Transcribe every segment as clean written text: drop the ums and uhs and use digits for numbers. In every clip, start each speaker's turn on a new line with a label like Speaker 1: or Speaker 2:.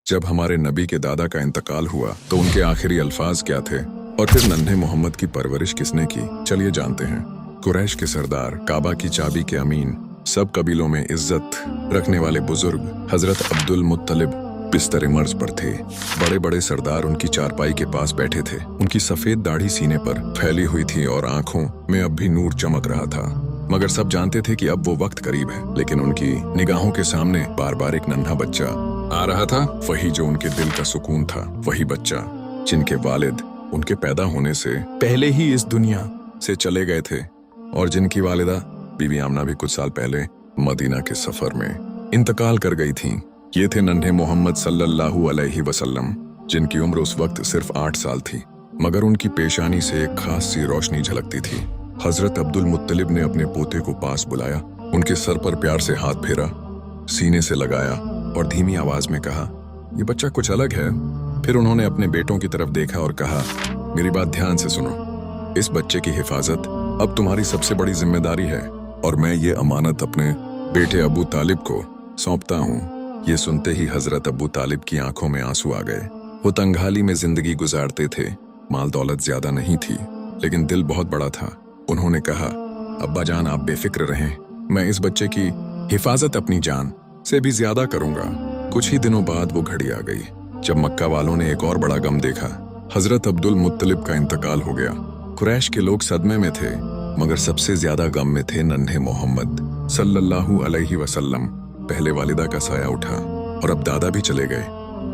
Speaker 1: जब हमारे नबी के दादा का इंतकाल हुआ तो उनके आखिरी अल्फाज क्या थे और फिर नन्हे मोहम्मद की परवरिश किसने की, चलिए जानते हैं। कुरैश के सरदार, काबा की चाबी के अमीन, सब कबीलों में इज्जत रखने वाले बुजुर्ग हजरत अब्दुल मुत्तलिब बिस्तर मर्ज पर थे। बड़े बड़े सरदार उनकी चारपाई के पास बैठे थे। उनकी सफेद दाढ़ी सीने पर फैली हुई थी और आंखों में अब भी नूर चमक रहा था। मगर सब जानते थे कि अब वो वक्त करीब है। लेकिन उनकी निगाहों के सामने बार बार एक नन्हा बच्चा आ रहा था, वही जो उनके दिल का सुकून था, वही बच्चा जिनके वालिद उनके पैदा होने से पहले ही इस दुनिया से चले गए थे और जिनकी वालिदा बीबी आमना भी कुछ साल पहले मदीना के सफर में इंतकाल कर गई थीं। ये थे नन्हे मोहम्मद सल्लल्लाहु अलैहि वसल्लम, जिनकी उम्र उस वक्त सिर्फ 8 साल थी। मगर उनकी पेशानी से एक खास सी रोशनी झलकती थी। हजरत अब्दुल मुत्तलिब ने अपने पोते को पास बुलाया, उनके सर पर प्यार से हाथ फेरा, सीने से लगाया और धीमी आवाज में कहा, ये बच्चा कुछ अलग है। फिर उन्होंने अपने बेटों की तरफ देखा और कहा, मेरी बात ध्यान से सुनो। इस बच्चे की हिफाजत अब तुम्हारी सबसे बड़ी जिम्मेदारी है और मैं ये अमानत अपने बेटे अबू तालिब को सौंपता हूँ। ये सुनते ही हजरत अबू तालिब की आंखों में आंसू आ गए। वो तंगहाली में जिंदगी गुजारते थे, माल दौलत ज्यादा नहीं थी, लेकिन दिल बहुत बड़ा था। उन्होंने कहा, अब्बा जान आप बेफिक्र रहें, मैं इस बच्चे की हिफाजत अपनी जान से भी ज्यादा करूंगा। कुछ ही दिनों बाद वो घड़ी आ गई जब मक्का वालों ने एक और बड़ा गम देखा। हजरत अब्दुल मुत्तलिब का इंतकाल हो गया। कुरैश के लोग सदमे में थे, मगर सबसे ज्यादा गम में थे नन्हे मोहम्मद सल्लल्लाहु अलैहि वसल्लम। पहले वालिदा का साया उठा और अब दादा भी चले गए।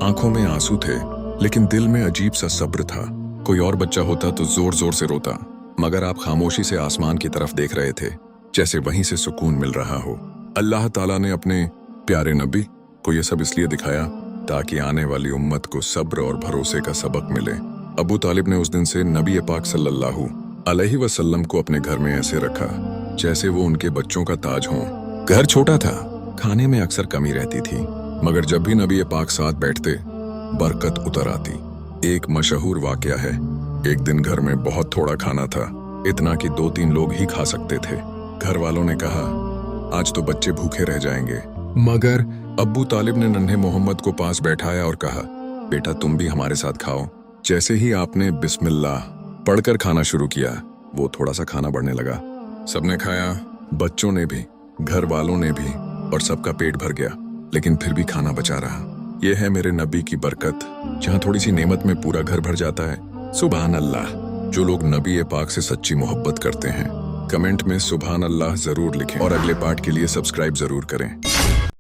Speaker 1: आंखों में आंसू थे, लेकिन दिल में अजीब सा सब्र था। कोई और बच्चा होता तो जोर जोर से रोता, मगर आप खामोशी से आसमान की तरफ देख रहे थे, जैसे वहीं से सुकून मिल रहा हो। अल्लाह ताला ने अपने प्यारे नबी को यह सब इसलिए दिखाया ताकि आने वाली उम्मत को सब्र और भरोसे का सबक मिले। अबू तालिब ने उस दिन से नबी पाक सल्लल्लाहु अलैहि वसल्लम को अपने घर में ऐसे रखा जैसे वो उनके बच्चों का ताज हों। घर छोटा था, खाने में अक्सर कमी रहती थी, मगर जब भी नबी पाक साथ बैठते बरकत उतर आती। एक मशहूर वाकया है, एक दिन घर में बहुत थोड़ा खाना था, इतना कि 2-3 लोग ही खा सकते थे। घर वालों ने कहा, आज तो बच्चे भूखे रह जाएंगे। मगर अब्बू तालिब ने नन्हे मोहम्मद को पास बैठाया और कहा, बेटा तुम भी हमारे साथ खाओ। जैसे ही आपने बिस्मिल्लाह पढ़कर खाना शुरू किया, वो थोड़ा सा खाना बढ़ने लगा। सबने खाया, बच्चों ने भी, घर वालों ने भी, और सबका पेट भर गया। लेकिन फिर भी खाना बचा रहा। ये है मेरे नबी की बरकत, जहाँ थोड़ी सी नेमत में पूरा घर भर जाता है। सुभान अल्लाह। जो लोग नबी पाक से सच्ची मोहब्बत करते हैं, कमेंट में सुभान अल्लाह जरूर लिखें और अगले पार्ट के लिए सब्सक्राइब जरूर करें।